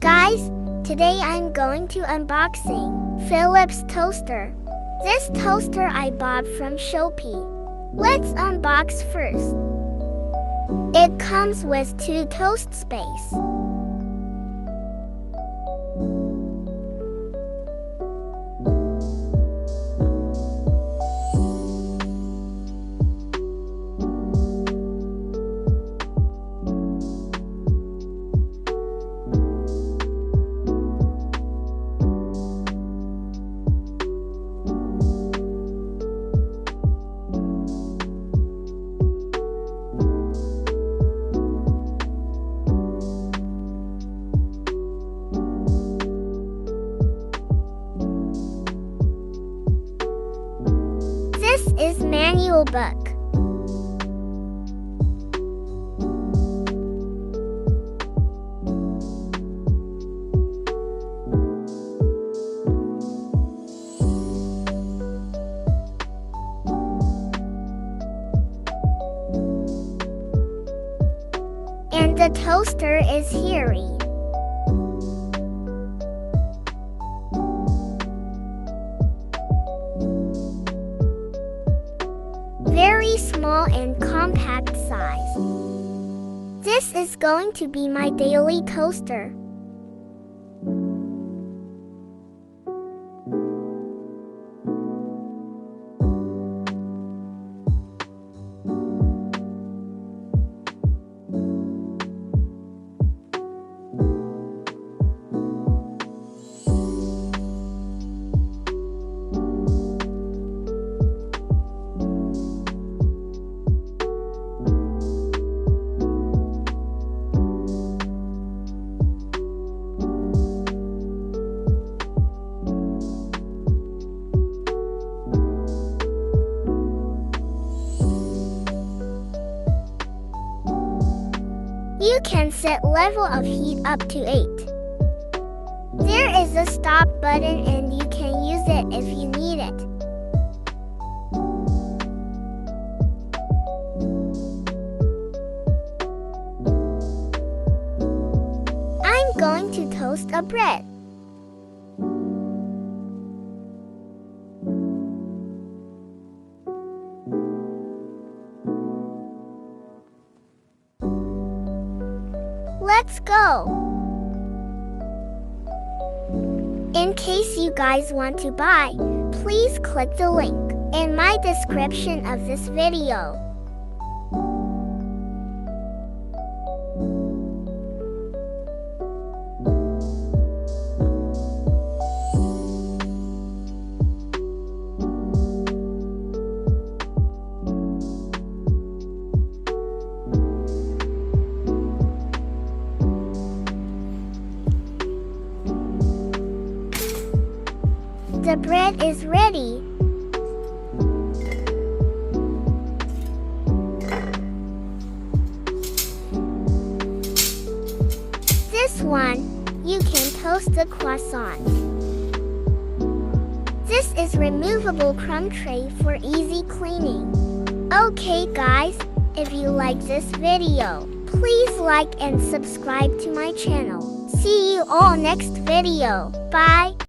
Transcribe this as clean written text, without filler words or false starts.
Guys, today I'm going to unboxing Phillips toaster. This toaster I bought from Shopee. Let's unbox first. It comes with 2 toast space. This is manual book. And the toaster is here. Very small and compact size. This is going to be my daily toaster. You can set level of heat up to 8. There is a stop button and you can use it if you need it. I'm going to toast a bread. Let's go! In case you guys want to buy, please click the link in my description of this video. The bread is ready. This one, you can toast the croissant. This is removable crumb tray for easy cleaning. Okay guys, if you like this video, please like and subscribe to my channel. See you all next video. Bye.